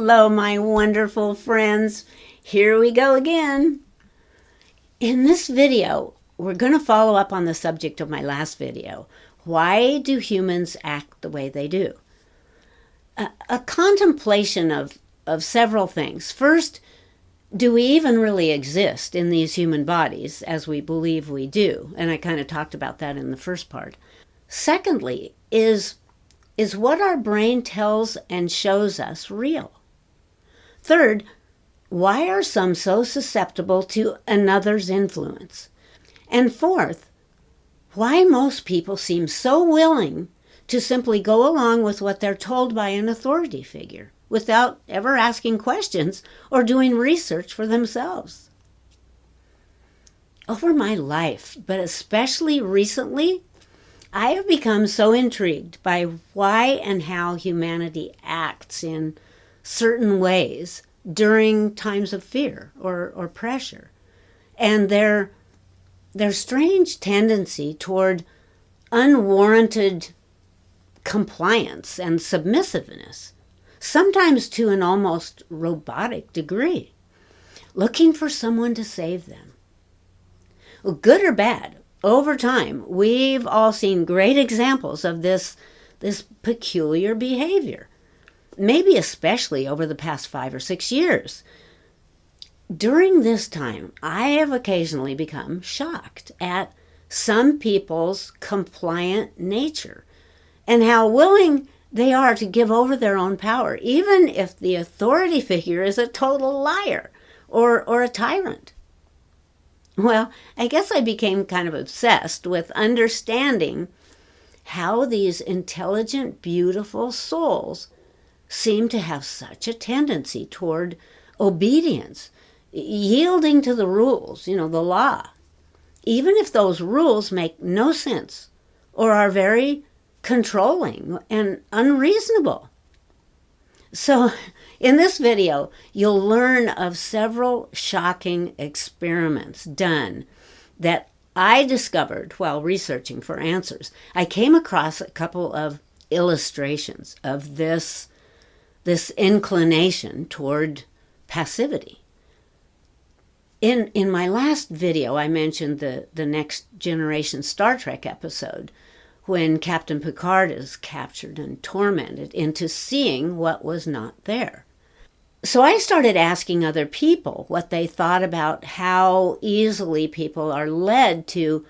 Hello, my wonderful friends. Here we go again. In this video, we're going to follow up on the subject of my last video. Why do humans act the way they do? A contemplation of several things. First, do we even really exist in these human bodies as we believe we do? And I kind of talked about that in the first part. Secondly, is what our brain tells and shows us real? Third, why are some so susceptible to another's influence? And fourth, why most people seem so willing to simply go along with what they're told by an authority figure without ever asking questions or doing research for themselves. Over my life, but especially recently, I have become so intrigued by why and how humanity acts in certain ways during times of fear or pressure, and their strange tendency toward unwarranted compliance and submissiveness, sometimes to an almost robotic degree, looking for someone to save them. Well, good or bad, over time, we've all seen great examples of this peculiar behavior, maybe especially over the past 5 or 6 years. During this time, I have occasionally become shocked at some people's compliant nature and how willing they are to give over their own power, even if the authority figure is a total liar or a tyrant. Well, I guess I became kind of obsessed with understanding how these intelligent, beautiful souls seem to have such a tendency toward obedience, yielding to the rules, the law, even if those rules make no sense or are very controlling and unreasonable. So in this video, you'll learn of several shocking experiments done that I discovered while researching for answers. I came across a couple of illustrations of this inclination toward passivity. In my last video, I mentioned the Next Generation Star Trek episode when Captain Picard is captured and tormented into seeing what was not there. So I started asking other people what they thought about how easily people are led to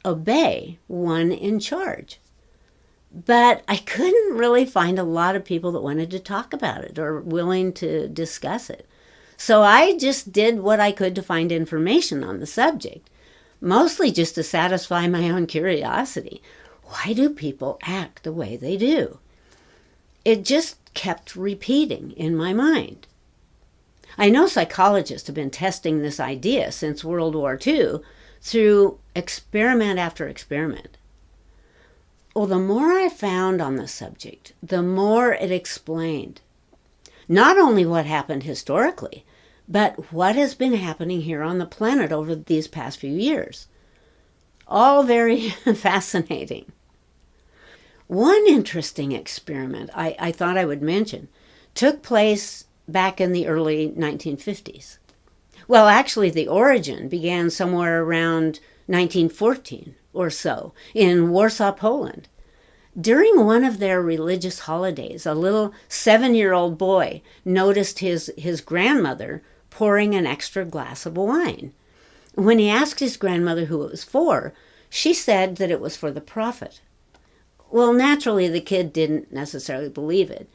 obey one in charge. But I couldn't really find a lot of people that wanted to talk about it or willing to discuss it. So I just did what I could to find information on the subject, mostly just to satisfy my own curiosity. Why do people act the way they do? It just kept repeating in my mind. I know psychologists have been testing this idea since World War II through experiment after experiment. Well, the more I found on the subject, the more it explained not only what happened historically, but what has been happening here on the planet over these past few years. All very fascinating. One interesting experiment I thought I would mention took place back in the early 1950s. Well, actually, the origin began somewhere around 1914 or so in Warsaw, Poland. During one of their religious holidays, a little 7-year-old boy noticed his grandmother pouring an extra glass of wine. When he asked his grandmother who it was for, she said that it was for the prophet. Well, naturally, the kid didn't necessarily believe it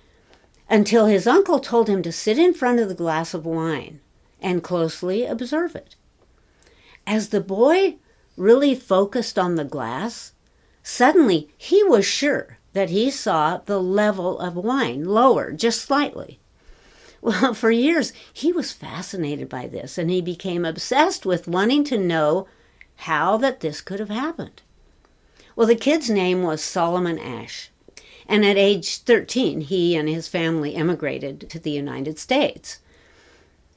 until his uncle told him to sit in front of the glass of wine and closely observe it. As the boy really focused on the glass, suddenly he was sure that he saw the level of wine lower just slightly. Well, for years, he was fascinated by this, and he became obsessed with wanting to know how that this could have happened. Well, the kid's name was Solomon Ash, and at age 13, he and his family immigrated to the United States.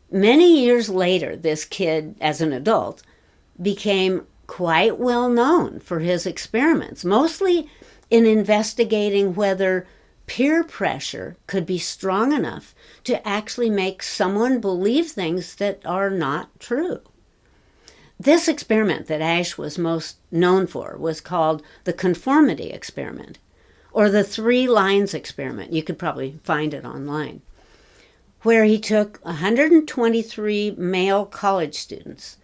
Many years later, this kid, as an adult, became quite well known for his experiments, mostly in investigating whether peer pressure could be strong enough to actually make someone believe things that are not true. This experiment that Ash was most known for was called the conformity experiment, or the 3 lines experiment. You could probably find it online, where he took 123 male college students,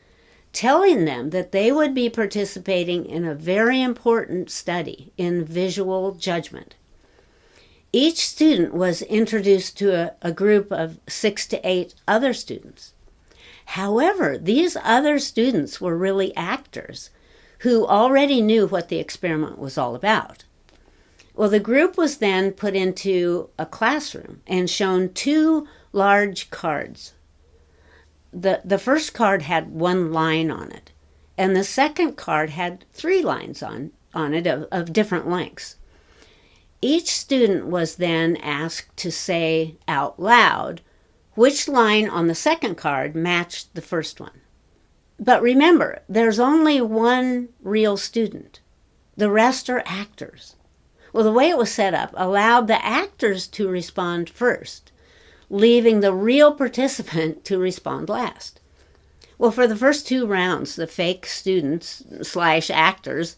telling them that they would be participating in a very important study in visual judgment. Each student was introduced to a group of 6 to 8 other students. However, these other students were really actors who already knew what the experiment was all about. Well, the group was then put into a classroom and shown 2 large cards. The first card had 1 line on it, and the second card had 3 lines on it of different lengths. Each student was then asked to say out loud which line on the second card matched the first one. But remember, there's only 1 real student. The rest are actors. Well, the way it was set up allowed the actors to respond first, leaving the real participant to respond last. Well, for the first 2 rounds, the fake students / actors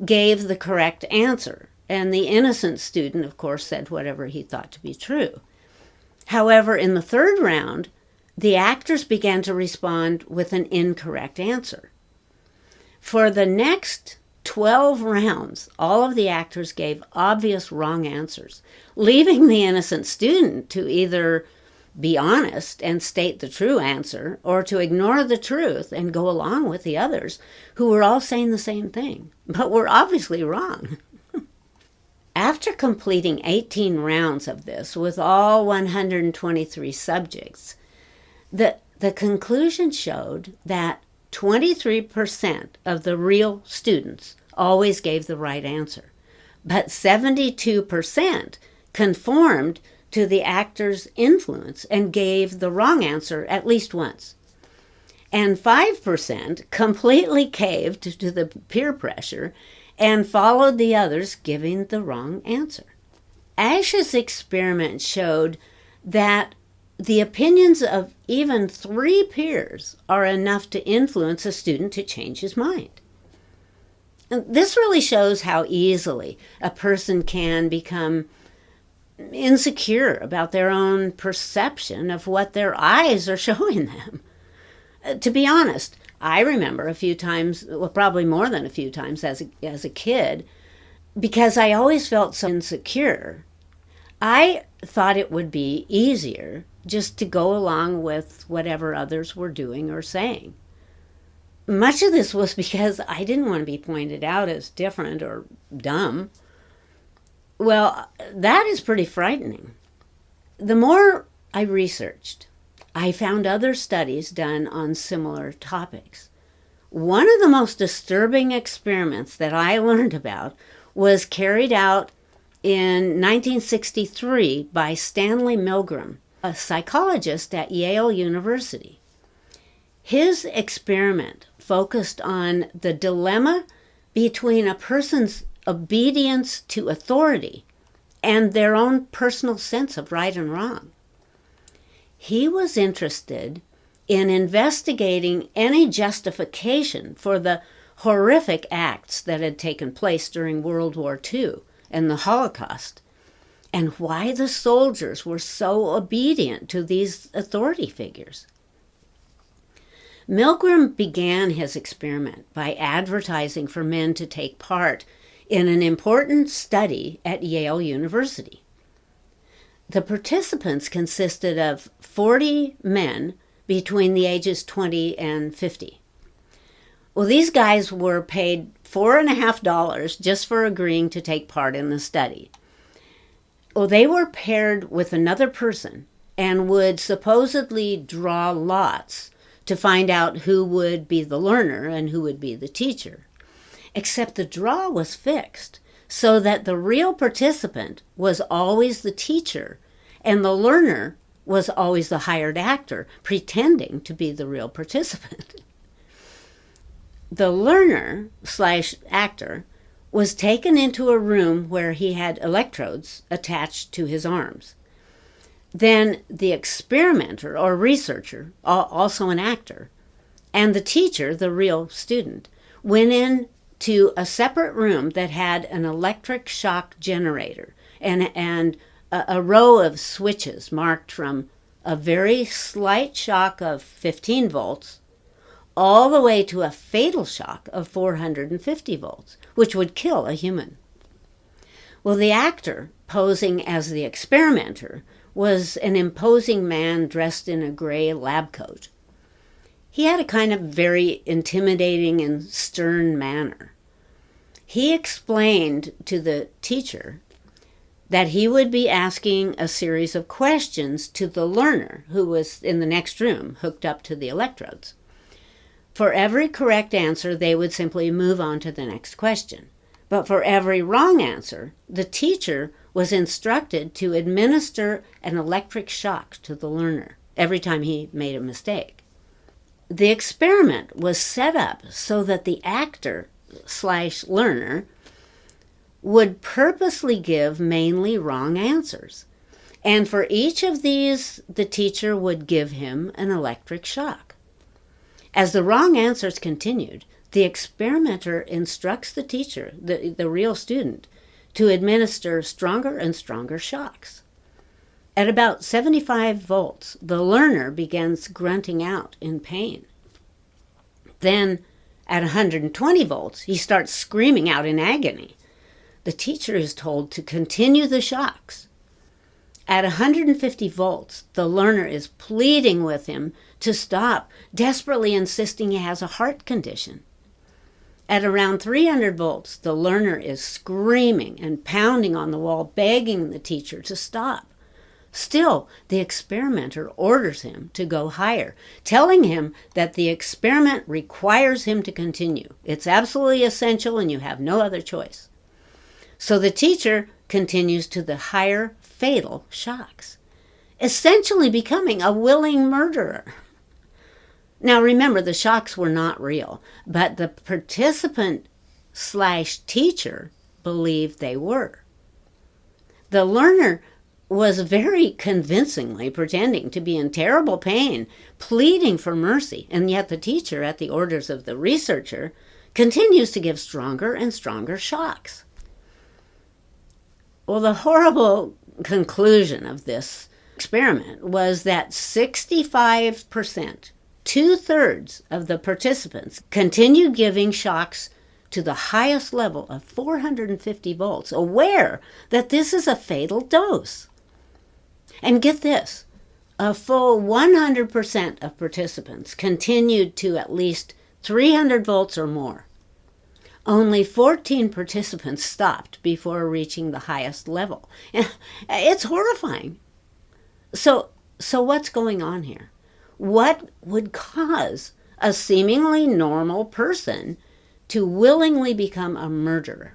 gave the correct answer, and the innocent student, of course, said whatever he thought to be true. However, in the 3rd round, the actors began to respond with an incorrect answer. For the next 12 rounds, all of the actors gave obvious wrong answers, leaving the innocent student to either be honest and state the true answer, or to ignore the truth and go along with the others who were all saying the same thing, but were obviously wrong. After completing 18 rounds of this with all 123 subjects, the conclusion showed that 23% of the real students always gave the right answer, but 72% conformed to the actor's influence and gave the wrong answer at least once. And 5% completely caved to the peer pressure and followed the others giving the wrong answer. Ash's experiment showed that the opinions of even 3 peers are enough to influence a student to change his mind. And this really shows how easily a person can become insecure about their own perception of what their eyes are showing them. To be honest, I remember a few times, well, probably more than a few times as a kid, because I always felt so insecure. I thought it would be easier just to go along with whatever others were doing or saying. Much of this was because I didn't want to be pointed out as different or dumb. Well, that is pretty frightening. The more I researched, I found other studies done on similar topics. One of the most disturbing experiments that I learned about was carried out in 1963 by Stanley Milgram, a psychologist at Yale University. His experiment focused on the dilemma between a person's obedience to authority and their own personal sense of right and wrong. He was interested in investigating any justification for the horrific acts that had taken place during World War II and the Holocaust, and why the soldiers were so obedient to these authority figures. Milgram began his experiment by advertising for men to take part in an important study at Yale University. The participants consisted of 40 men between the ages 20 and 50. Well, these guys were paid $4.50 just for agreeing to take part in the study. Well, they were paired with another person and would supposedly draw lots to find out who would be the learner and who would be the teacher. Except the draw was fixed, so that the real participant was always the teacher, and the learner was always the hired actor, pretending to be the real participant. The learner/actor was taken into a room where he had electrodes attached to his arms. Then the experimenter or researcher, also an actor, and the teacher, the real student, went into a separate room that had an electric shock generator and a row of switches marked from a very slight shock of 15 volts all the way to a fatal shock of 450 volts, which would kill a human. Well, the actor, posing as the experimenter, was an imposing man dressed in a gray lab coat. He had a kind of very intimidating and stern manner. He explained to the teacher that he would be asking a series of questions to the learner who was in the next room, hooked up to the electrodes. For every correct answer, they would simply move on to the next question. But for every wrong answer, the teacher was instructed to administer an electric shock to the learner every time he made a mistake. The experiment was set up so that the actor/learner would purposely give mainly wrong answers. And for each of these, the teacher would give him an electric shock. As the wrong answers continued, the experimenter instructs the teacher, the real student, to administer stronger and stronger shocks. At about 75 volts, the learner begins grunting out in pain. Then, at 120 volts, he starts screaming out in agony. The teacher is told to continue the shocks. At 150 volts, the learner is pleading with him to stop, desperately insisting he has a heart condition. At around 300 volts, the learner is screaming and pounding on the wall, begging the teacher to stop. Still, the experimenter orders him to go higher, telling him that the experiment requires him to continue. It's absolutely essential and you have no other choice. So the teacher continues to the higher fatal shocks, essentially becoming a willing murderer. Now remember, the shocks were not real, but the participant/teacher believed they were. The learner was very convincingly pretending to be in terrible pain, pleading for mercy, and yet the teacher, at the orders of the researcher, continues to give stronger and stronger shocks. Well, the horrible conclusion of this experiment was that 65%, 2/3 of the participants, continued giving shocks to the highest level of 450 volts, aware that this is a fatal dose. And get this, a full 100% of participants continued to at least 300 volts or more. Only 14 participants stopped before reaching the highest level. It's horrifying. So what's going on here? What would cause a seemingly normal person to willingly become a murderer?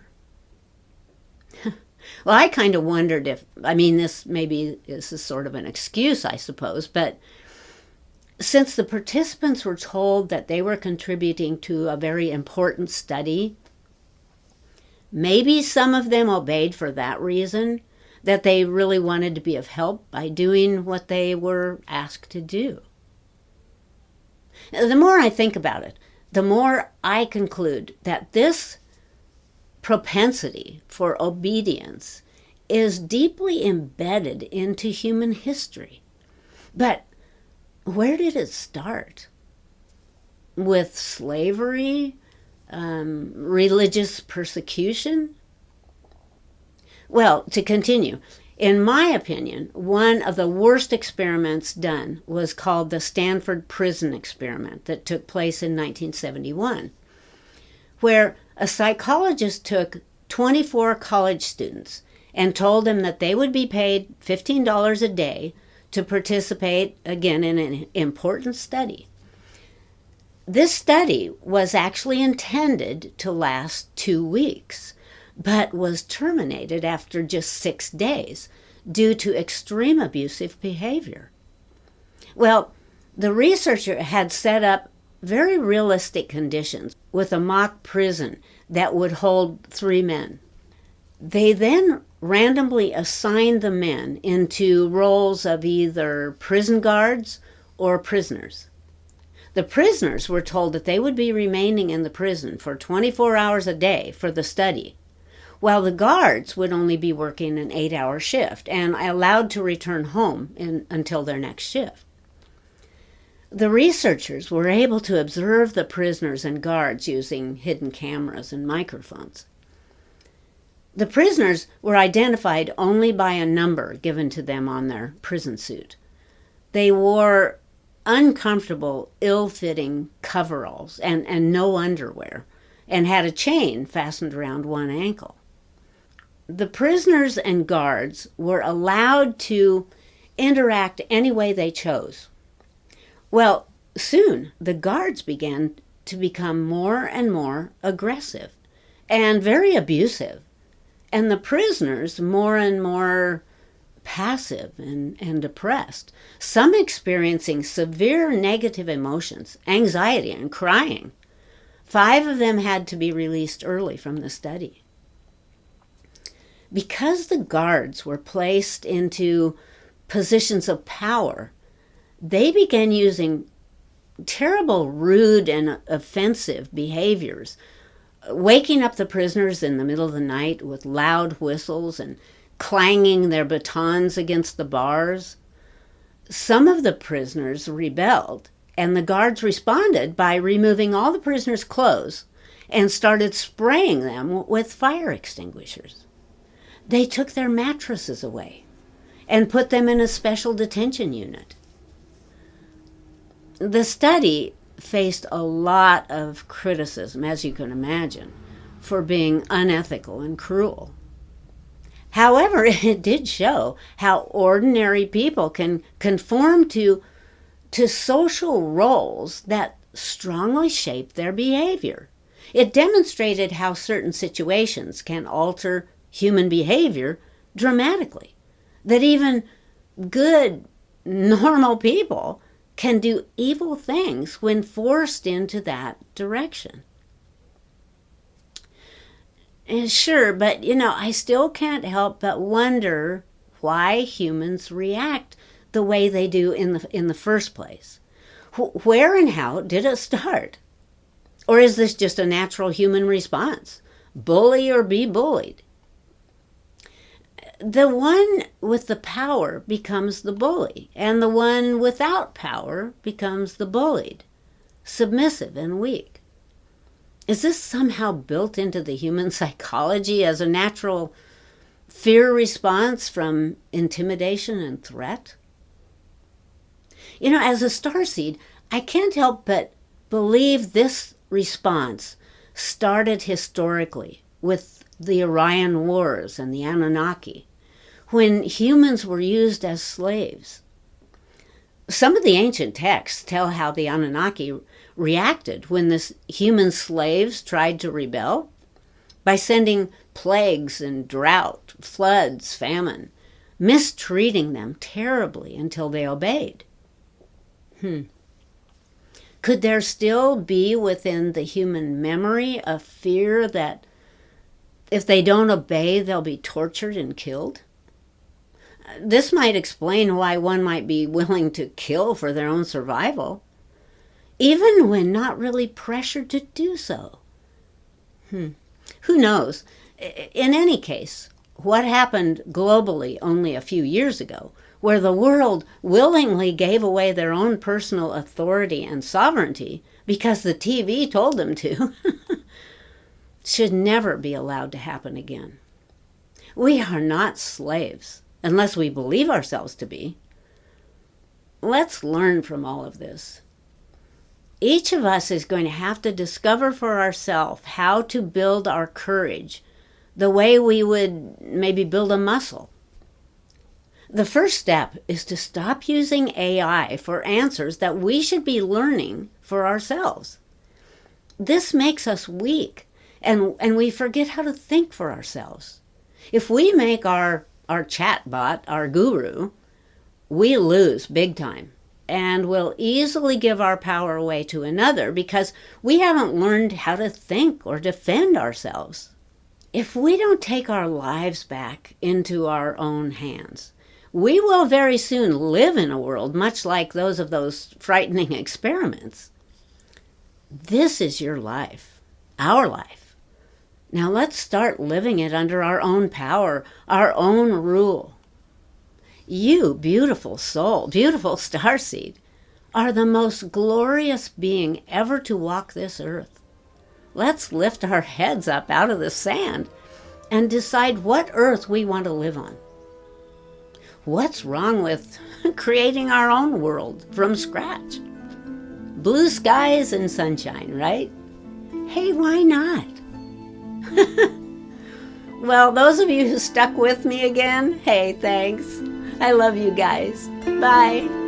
Well, I kind of wondered this is sort of an excuse, I suppose, but since the participants were told that they were contributing to a very important study, maybe some of them obeyed for that reason, that they really wanted to be of help by doing what they were asked to do. The more I think about it, the more I conclude that this propensity for obedience is deeply embedded into human history. But where did it start? With slavery? Religious persecution? Well, to continue, in my opinion, one of the worst experiments done was called the Stanford Prison Experiment that took place in 1971, where a psychologist took 24 college students and told them that they would be paid $15 a day to participate, again, in an important study. This study was actually intended to last 2 weeks, but was terminated after just 6 days due to extreme abusive behavior. Well, the researcher had set up very realistic conditions with a mock prison that would hold 3 men. They then randomly assigned the men into roles of either prison guards or prisoners. The prisoners were told that they would be remaining in the prison for 24 hours a day for the study, while the guards would only be working an 8-hour shift and allowed to return home until their next shift. The researchers were able to observe the prisoners and guards using hidden cameras and microphones. The prisoners were identified only by a number given to them on their prison suit. They wore uncomfortable, ill-fitting coveralls and no underwear, and had a chain fastened around one ankle. The prisoners and guards were allowed to interact any way they chose. Well, soon the guards began to become more and more aggressive and very abusive, and the prisoners more and more passive and depressed, some experiencing severe negative emotions, anxiety, and crying. 5 of them had to be released early from the study. Because the guards were placed into positions of power, they began using terrible, rude, and offensive behaviors, waking up the prisoners in the middle of the night with loud whistles and clanging their batons against the bars. Some of the prisoners rebelled, and the guards responded by removing all the prisoners' clothes and started spraying them with fire extinguishers. They took their mattresses away and put them in a special detention unit. The study faced a lot of criticism, as you can imagine, for being unethical and cruel. However, it did show how ordinary people can conform to social roles that strongly shape their behavior. It demonstrated how certain situations can alter human behavior dramatically, that even good, normal people can do evil things when forced into that direction. Sure, but I still can't help but wonder why humans react the way they do in the first place. Where and how did it start? Or is this just a natural human response? Bully or be bullied? The one with the power becomes the bully, and the one without power becomes the bullied, submissive and weak. Is this somehow built into the human psychology as a natural fear response from intimidation and threat? As a starseed, I can't help but believe this response started historically with the Orion Wars and the Anunnaki, when humans were used as slaves. Some of the ancient texts tell how the Anunnaki reacted when the human slaves tried to rebel by sending plagues and drought, floods, famine, mistreating them terribly until they obeyed. Could there still be within the human memory a fear that if they don't obey, they'll be tortured and killed? This might explain why one might be willing to kill for their own survival, even when not really pressured to do so. Who knows? In any case, what happened globally only a few years ago, where the world willingly gave away their own personal authority and sovereignty because the TV told them to, should never be allowed to happen again. We are not slaves, unless we believe ourselves to be. Let's learn from all of this. Each of us is going to have to discover for ourselves how to build our courage the way we would maybe build a muscle. The first step is to stop using AI for answers that we should be learning for ourselves. This makes us weak, and we forget how to think for ourselves. If we make our chatbot our guru, we lose big time. and will easily give our power away to another because we haven't learned how to think or defend ourselves. If we don't take our lives back into our own hands, we will very soon live in a world much like those frightening experiments. This is your life, our life. Now let's start living it under our own power, our own rule. You, beautiful soul, beautiful starseed, are the most glorious being ever to walk this earth. Let's lift our heads up out of the sand and decide what earth we want to live on. What's wrong with creating our own world from scratch? Blue skies and sunshine, right? Hey, why not? Well, those of you who stuck with me again, hey, thanks. I love you guys. Bye.